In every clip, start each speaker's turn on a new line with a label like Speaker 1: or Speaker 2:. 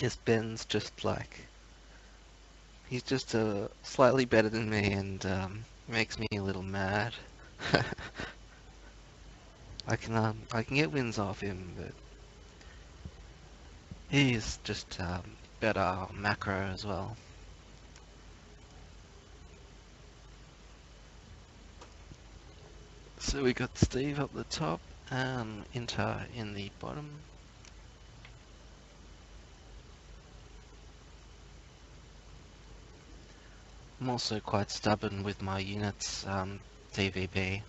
Speaker 1: Guess Ben's just like, he's just slightly better than me, and makes me a little mad. I can get wins off him, but he's just better macro as well. So we got Steve up the top and Inter in the bottom. I'm also quite stubborn with my units TVP.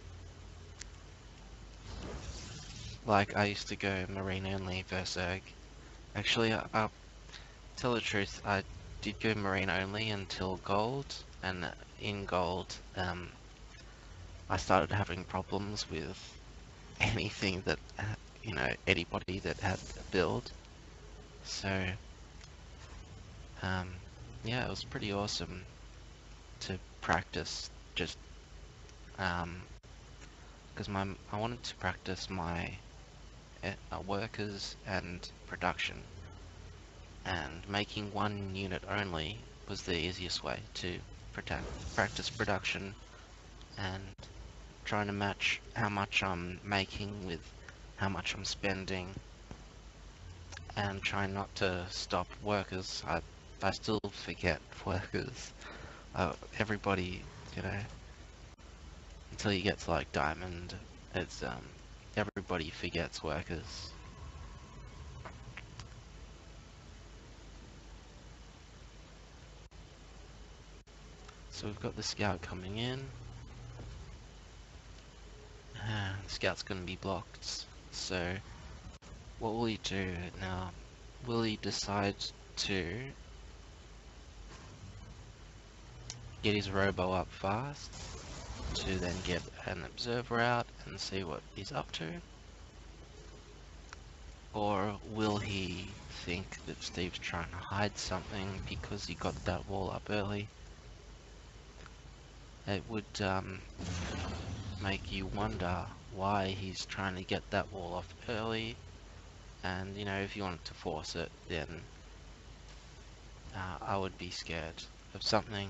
Speaker 1: Like, I used to go marine only versus Erg. Actually, tell the truth, I did go marine only until gold, and in gold, I started having problems with anything that, anybody that had a build. So, yeah, it was pretty awesome to practice just, because I wanted to practice my workers and production, and making one unit only was the easiest way to practice production and trying to match how much I'm making with how much I'm spending, and trying not to stop workers. I still forget workers. Everybody, you know, until you get to like diamond, it's everybody forgets workers. So we've got the scout coming in. The scout's going to be blocked. So what will he do now? Will he decide to get his robo up fast to then get an observer out and see what he's up to? Or will he think that Steve's trying to hide something because he got that wall up early? It would make you wonder why he's trying to get that wall off early, and if you wanted to force it, then I would be scared of something.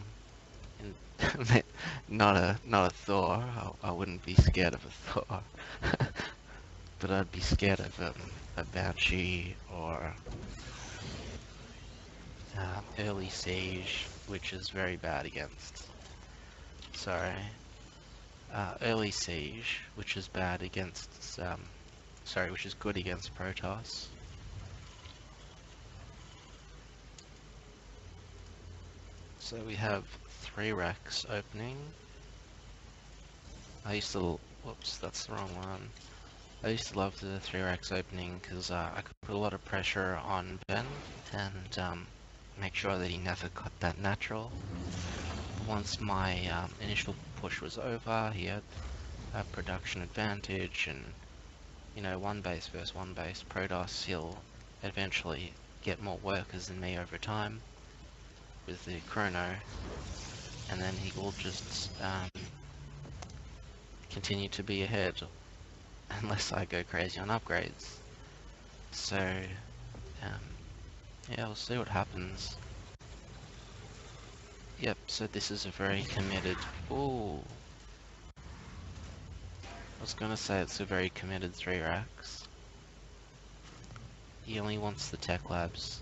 Speaker 1: Not a Thor. I wouldn't be scared of a Thor, but I'd be scared of a Banshee or early Siege, which is very bad against. Sorry, early Siege, which is bad against. Sorry, which is good against Protoss. So we have 3 racks opening. Whoops, that's the wrong one. I used to love the 3 racks opening because I could put a lot of pressure on Ben and make sure that he never got that natural. Once my initial push was over, he had a production advantage, and one base versus one base, Protoss, he'll eventually get more workers than me over time with the chrono, and then he will just continue to be ahead unless I go crazy on upgrades. So yeah, we'll see what happens. Yep, so this is a very committed. Ooh, I was gonna say it's a very committed 3 racks. He only wants the tech labs.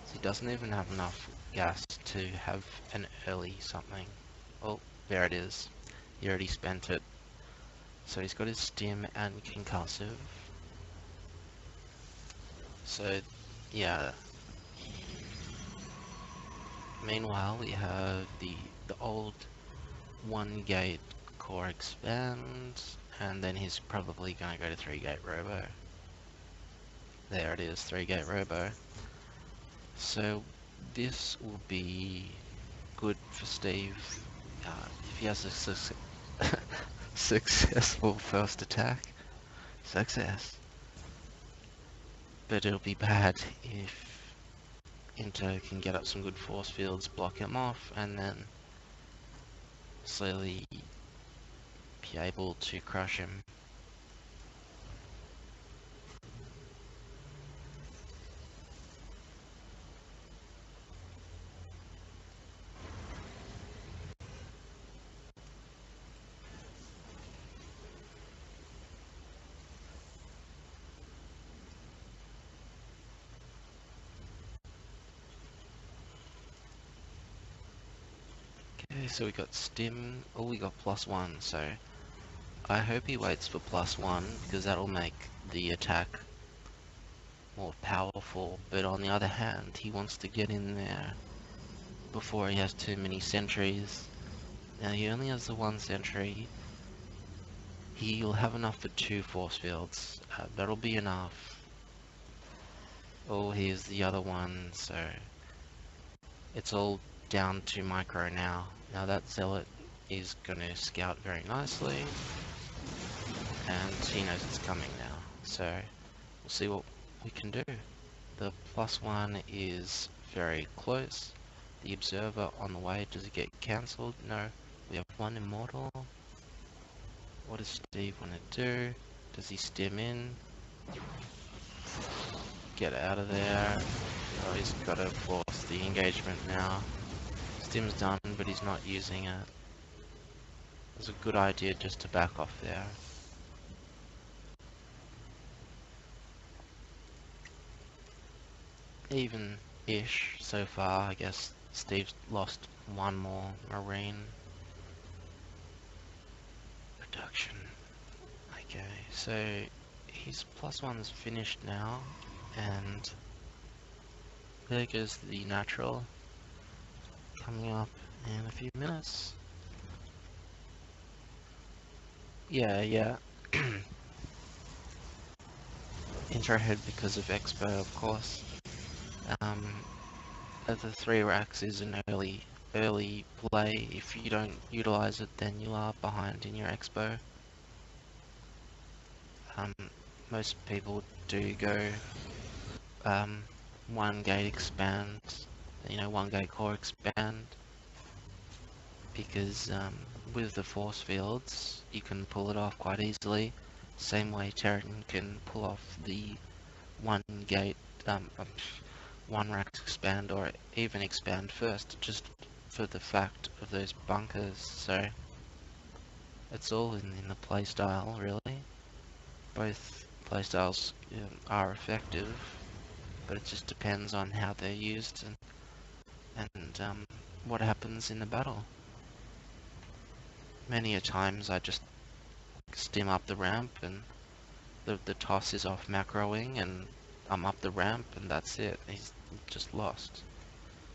Speaker 1: So he doesn't even have enough gas to have an early something. Oh, there it is. He already spent it. So he's got his stim and concussive. So, yeah. Meanwhile, we have the old 1 gate core expand, and then he's probably gonna go to 3 gate robo. There it is, 3 gate robo. So this will be good for Steve if he has a successful first attack. Success. But it'll be bad if Inter can get up some good force fields, block him off, and then slowly be able to crush him. so we got stim. Oh, we got +1, so I hope he waits for +1 because that'll make the attack more powerful. But on the other hand, he wants to get in there before he has too many sentries. Now he only has the 1 sentry. He'll have enough for 2 force fields. That'll be enough. Oh, here's the other one, so it's all down to micro now. Now that zealot is going to scout very nicely, and he knows it's coming now. So we'll see what we can do. The +1 is very close. The observer on the way, does it get cancelled? No. We have 1 immortal. What does Steve want to do? Does he stim in? Get out of there. Oh, he's got to force the engagement now. Stim's done, but he's not using it. It's a good idea just to back off there. Even-ish so far. I guess Steve's lost 1 more marine. Production. Okay, so his +1's finished now, and there goes the natural coming up in a few minutes. Yeah. Intro head because of Expo, of course. The 3 racks is an early play. If you don't utilize it, then you are behind in your Expo. Most people do go 1 gate expand, 1 gate core expand, because with the force fields you can pull it off quite easily. Same way Terran can pull off the 1 gate 1 rack expand, or even expand first, just for the fact of those bunkers. So it's all in the playstyle, really. Both playstyles are effective, but it just depends on how they're used and what happens in the battle. Many a times I just stim up the ramp and the toss is off macroing and I'm up the ramp and that's it. He's just lost.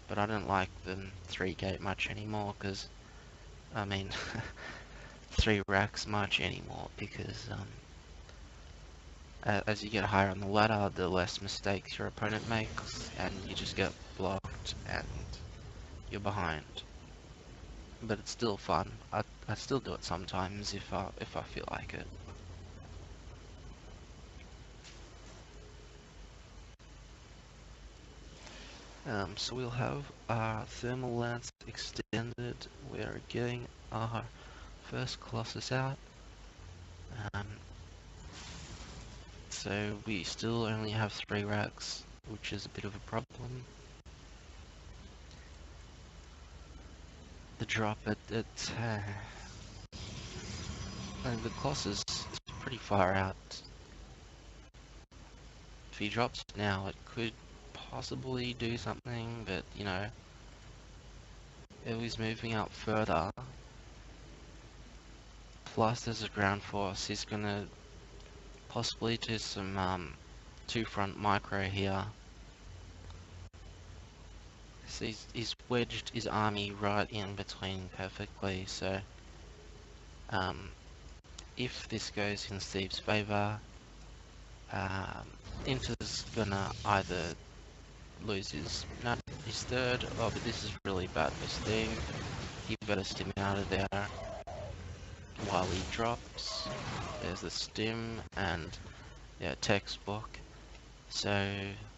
Speaker 1: But I don't like the 3 gate much anymore, because I mean 3 racks much anymore, because as you get higher on the ladder, the less mistakes your opponent makes, and you just get blocked and you're behind. But it's still fun. I still do it sometimes if I feel like it. So we'll have our thermal lance extended. We're getting our first Colossus out. So we still only have 3 racks, which is a bit of a problem. The drop at the Colossus is pretty far out. If he drops now, it could possibly do something, but if he's moving out further, plus there's a ground force, he's gonna possibly do some 2 front micro here. So he's wedged his army right in between perfectly, so if this goes in Steve's favour, Inter's gonna either lose his 3rd, oh, but this is really bad for Steve. He better stim out of there while he drops. There's the stim, and yeah, textbook. So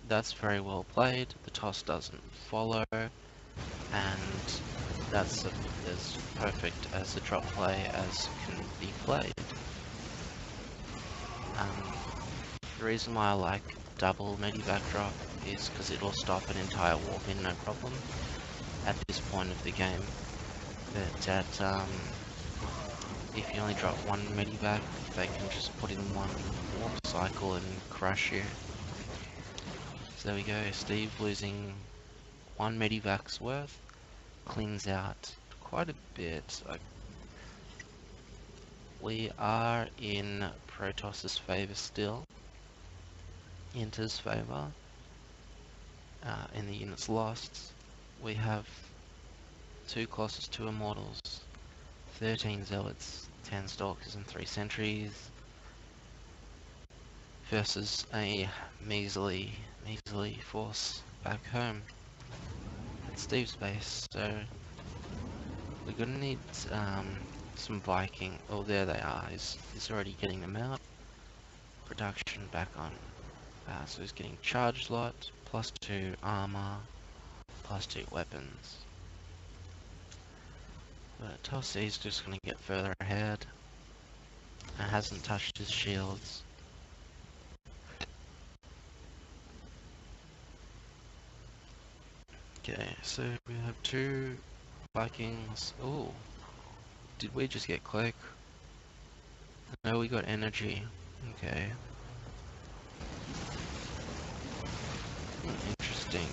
Speaker 1: that's very well played. The toss doesn't follow, and that's as perfect as a drop play as can be played. The reason why I like double medivac drop is because it'll stop an entire warp in no problem at this point of the game. But if you only drop 1 medivac, they can just put in 1 warp cycle and crush you. So there we go, Steve losing 1 medivac's worth, cleans out quite a bit. We are in Protos's favor still. Inter's favor. In the units lost, we have 2 Colossus, 2 Immortals, 13 Zealots, 10 Stalkers and 3 Sentries, versus a measly force back home at Steve's base. So we're gonna need some Viking. Oh, there they are. He's already getting them out. Production back on. So he's getting charge lot, +2 armor, +2 weapons. But Telsey's just gonna get further ahead. And hasn't touched his shields. Okay, so we have 2 Vikings. Oh, did we just get click? No, we got energy. Okay. Interesting.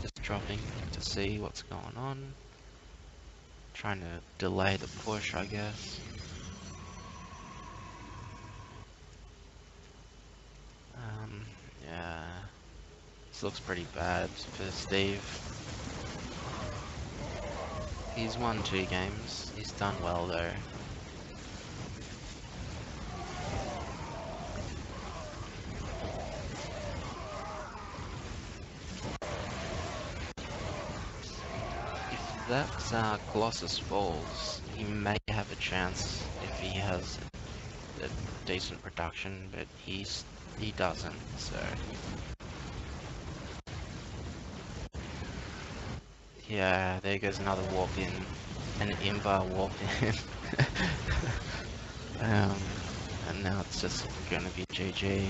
Speaker 1: Just dropping to see what's going on. Trying to delay the push, I guess. Yeah. This looks pretty bad for Steve. He's won 2 games. He's done well though. If that Colossus falls, he may have a chance if he has a decent production, but he doesn't, so... Yeah, there goes another walk-in. An Imba walk-in. And now it's just gonna be GG.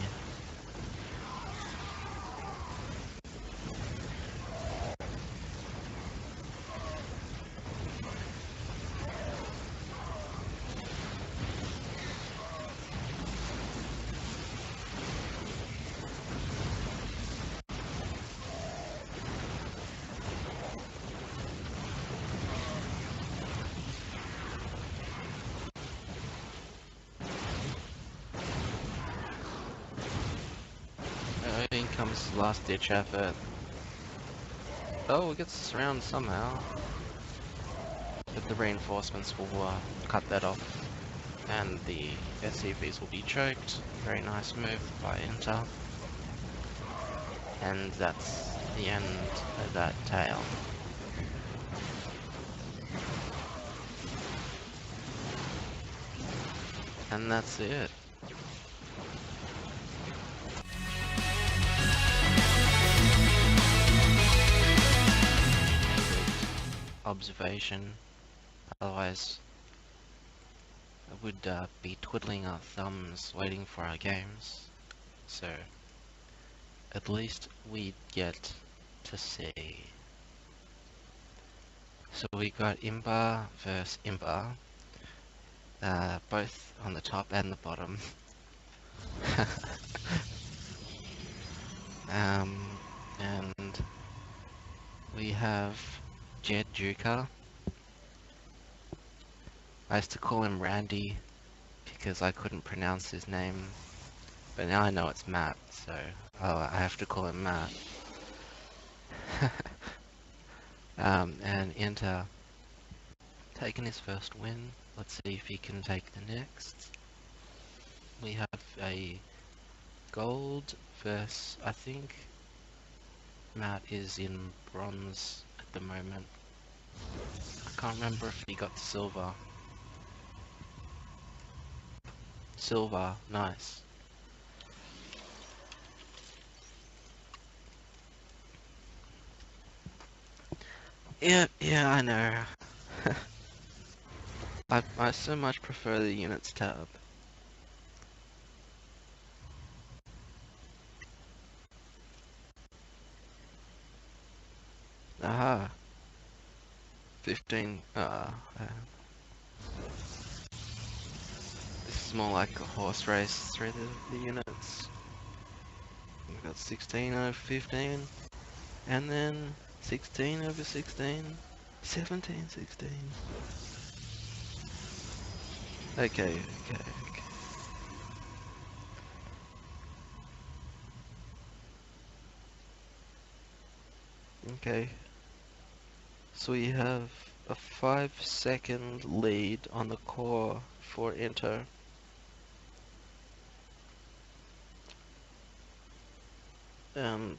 Speaker 1: In comes the last ditch effort. Oh, it gets surrounded somehow. But the reinforcements will cut that off. And the SCVs will be choked. Very nice move by Inter. And that's the end of that tale. And that's it. Observation. Otherwise, I would be twiddling our thumbs waiting for our games. So, at least we get to see. So we got Imba versus Imba, both on the top and the bottom. And we have Jed Juka. I used to call him Randy because I couldn't pronounce his name, but now I know it's Matt, so I have to call him Matt. And Inter taking his first win. Let's see if he can take the next. We have a gold versus, I think Matt is in bronze at the moment. I can't remember if he got silver. Silver, nice. Yeah, I know. I so much prefer the units tab. Aha. 15, this is more like a horse race through the units. We've got 16 out of 15, and then 16 over 16? 17, 16. Okay, okay, okay. Okay. So we have a 5-second lead on the core for enter. And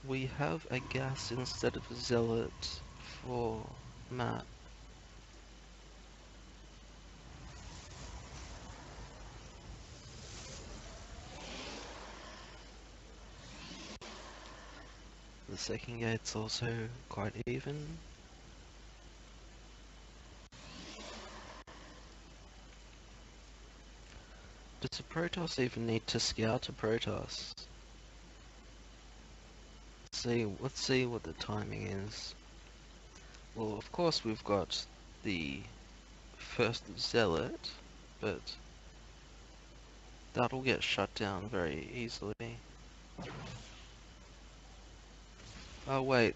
Speaker 1: we have a gas instead of a zealot for Matt. The second gate's also quite even. Does a Protoss even need to scout a Protoss? Let's see what the timing is. Well, of course we've got the first zealot, but that'll get shut down very easily. Oh wait,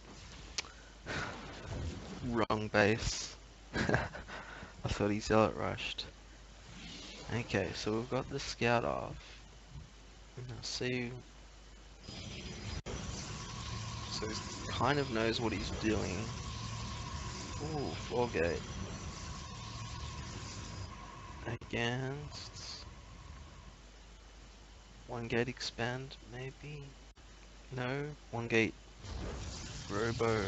Speaker 1: wrong base. I thought he zealot rushed. Okay, so we've got the scout off. Now see, so he kind of knows what he's doing. Ooh, 4-gate. Against 1-gate expand, maybe? No, 1-gate robo.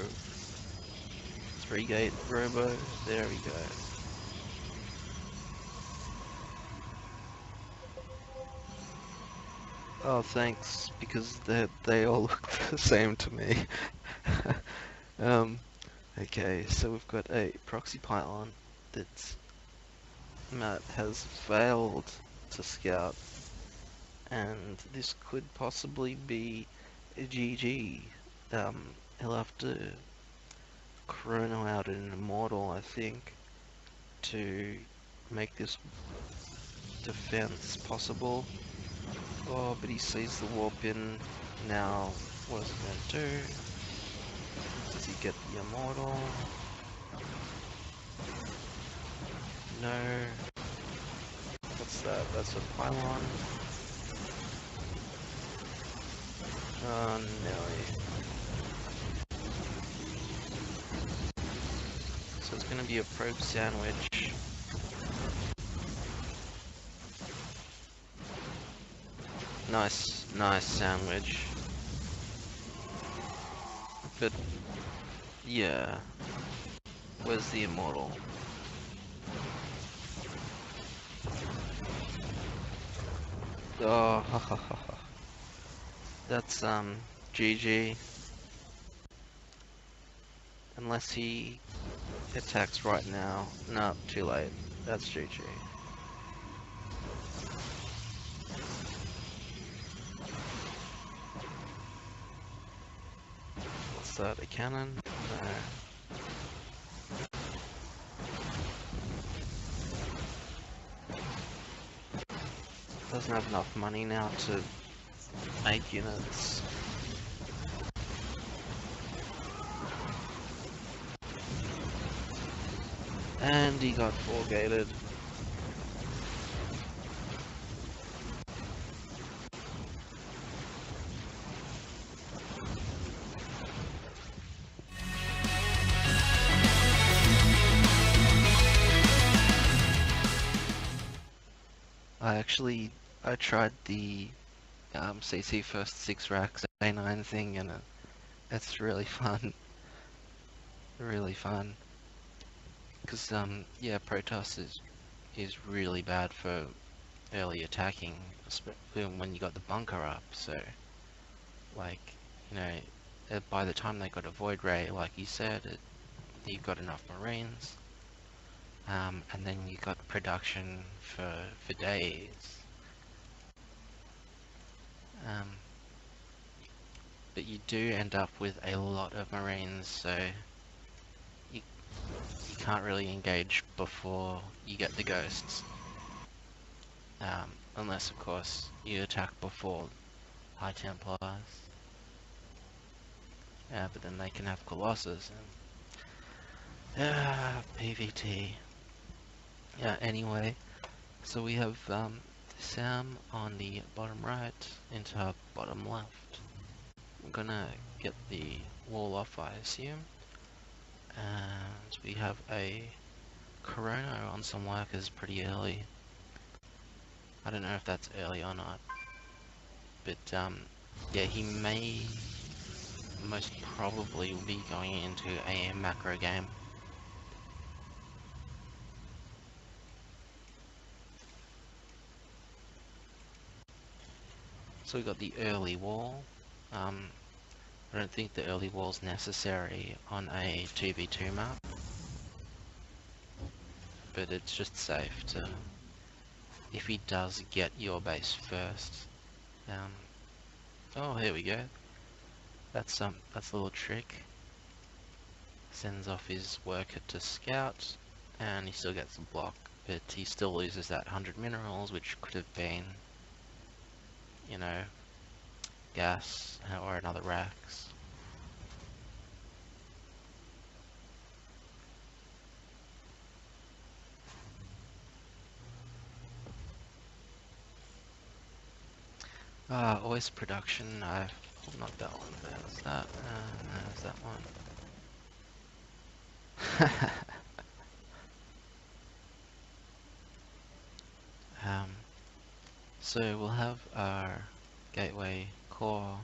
Speaker 1: 3-gate robo. There we go. Oh, thanks, because they all look the same to me. Okay, so we've got a proxy pylon that Matt has failed to scout, and this could possibly be a GG. He'll have to chrono out an immortal, I think, to make this defense possible. Oh, but he sees the warp in now. What's he gonna do? Does he get the immortal? No. What's that? That's a pylon. Oh no. So it's gonna be a probe sandwich. Nice sandwich. But yeah, where's the immortal? Oh, that's GG. Unless he attacks right now. No, too late. That's GG. What's that? A cannon? No. Doesn't have enough money now to make units. And he got 4-gated. I tried the CC first 6 racks A9 thing, and it's really fun. Really fun. Because yeah, Protoss is really bad for early attacking, especially when you got the bunker up. So like, you know, by the time they got a void ray, like you said, you've got enough marines, and then you got production for days. But you do end up with a lot of marines, so you can't really engage before you get the ghosts. Unless, of course, you attack before High Templars. but then they can have Colossus and PVT. Yeah. Anyway, so we have Sam on the bottom right into our bottom left. I'm gonna get the wall off, I assume, and we have a Corona on some workers pretty early. I don't know if that's early or not, but yeah, he may most probably be going into a macro game. So we got the early wall. I don't think the early wall is necessary on a 2v2 map, but it's just safe to, if he does get your base first. Oh, here we go. That's a little trick. Sends off his worker to scout, and he still gets a block, but he still loses that 100 minerals, which could have been, you know, gas or another Rax. Always production. Not that one. There's that. There's that one. So we'll have our gateway core.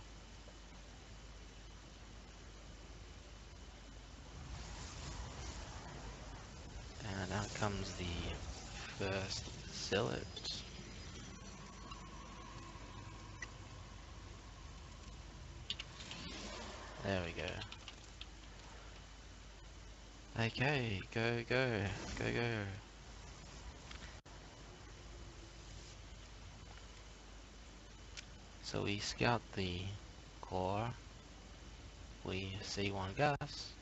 Speaker 1: And out comes the first zealot. There we go. Okay, go, go, go, go. So we scout the core. We see one gas.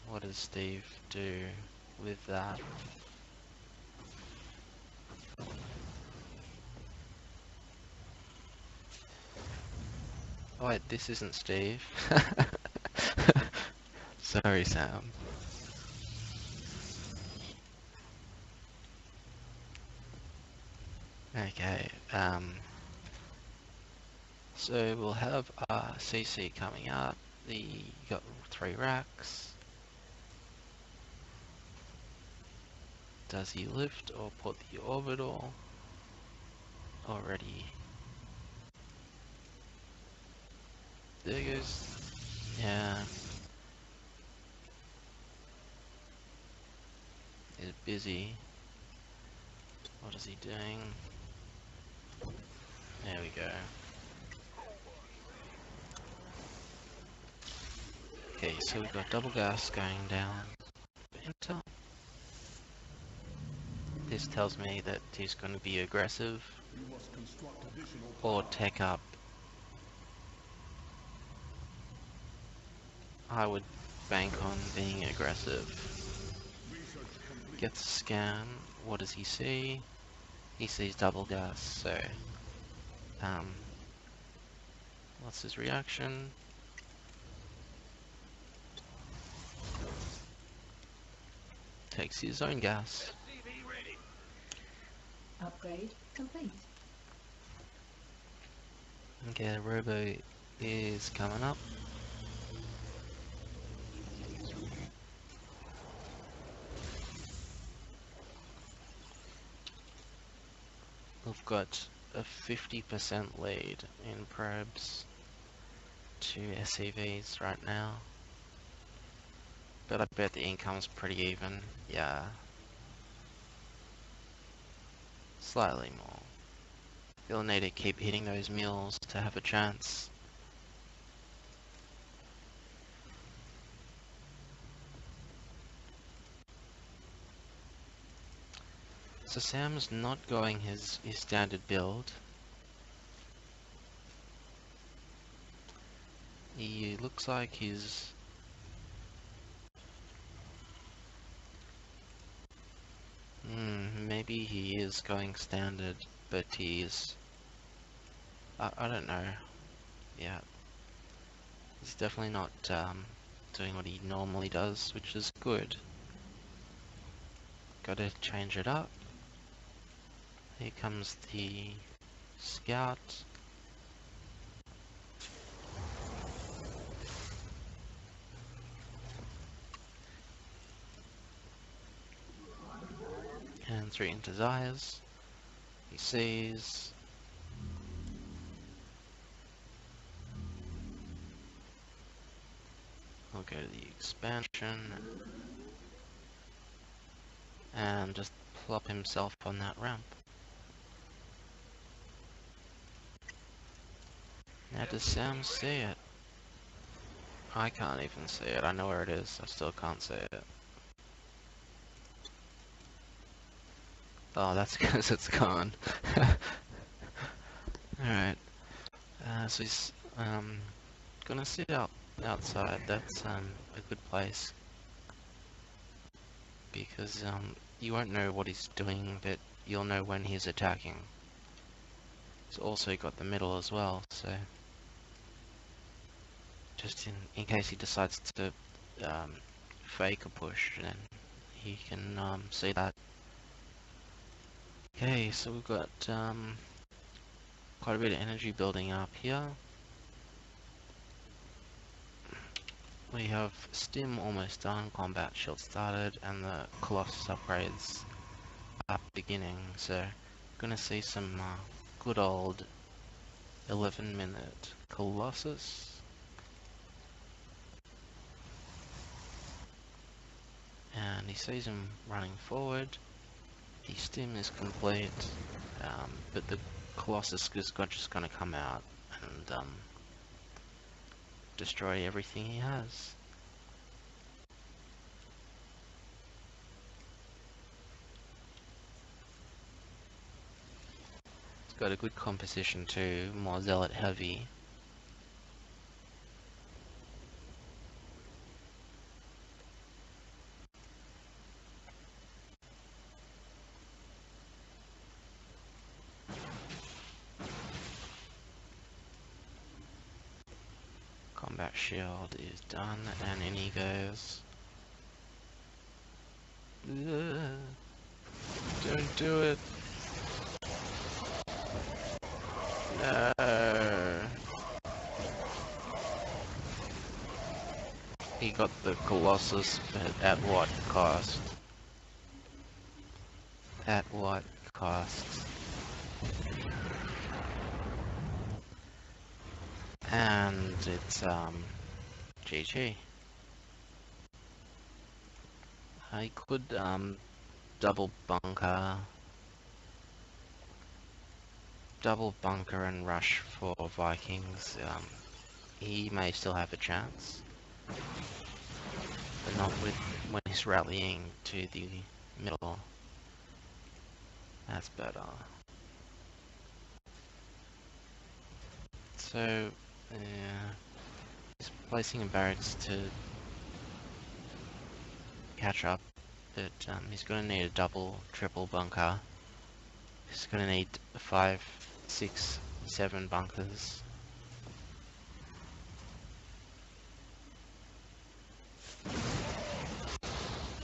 Speaker 1: What does Steve do with that? Oh wait, this isn't Steve. Sorry, Sam. Okay, so we'll have CC coming up. You got 3 racks. Does he lift or put the orbital? Already. There goes. Yeah. He's busy. What is he doing? There we go. Okay, so we've got double gas going down. Enter. This tells me that he's going to be aggressive or tech up. I would bank on being aggressive. Gets a scan. What does he see? He sees double gas, so what's his reaction? Takes his own gas.
Speaker 2: Upgrade complete.
Speaker 1: Okay, the robo is coming up. We've got a 50% lead in probes to SCVs right now. But I bet the income's pretty even. Yeah. Slightly more. You'll need to keep hitting those mills to have a chance. So Sam's not going his standard build. He looks like he's... maybe he is going standard, but he's... I don't know. Yeah, he's definitely not doing what he normally does, which is good. Gotta change it up. Here comes the scout. And 3 into Zayas. He sees. He'll go to the expansion and just plop himself on that ramp. Now does Sam see it? I can't even see it. I know where it is. I still can't see it. Oh, that's because it's gone. Alright. So he's gonna sit outside. That's a good place. Because you won't know what he's doing, but you'll know when he's attacking. He's also got the middle as well, so just in case he decides to fake a push, then he can see that. Okay, so we've got quite a bit of energy building up here. We have Stim almost done, Combat Shield started, and the Colossus upgrades are beginning, so gonna see some good old 11-minute Colossus. And he sees him running forward. The Stim is complete, but the Colossus is just gonna come out and destroy everything he has. It's got a good composition too, more zealot heavy. Combat shield is done, and in he goes. Ugh. Don't do it. No. He got the Colossus, but at what cost? At what cost? And it's GG. I could double bunker and rush for Vikings. He may still have a chance, but not when he's rallying to the middle. That's better. So, he's placing a barracks to catch up, but he's going to need a double, triple bunker. He's going to need 5, 6, 7 bunkers.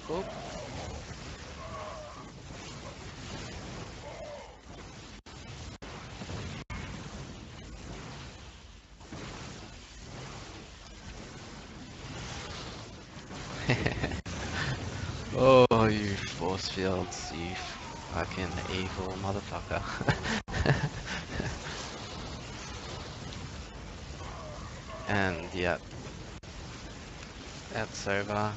Speaker 1: Oop. Oh, you force fields, you fucking evil motherfucker. And yeah, that's over.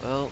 Speaker 1: Well,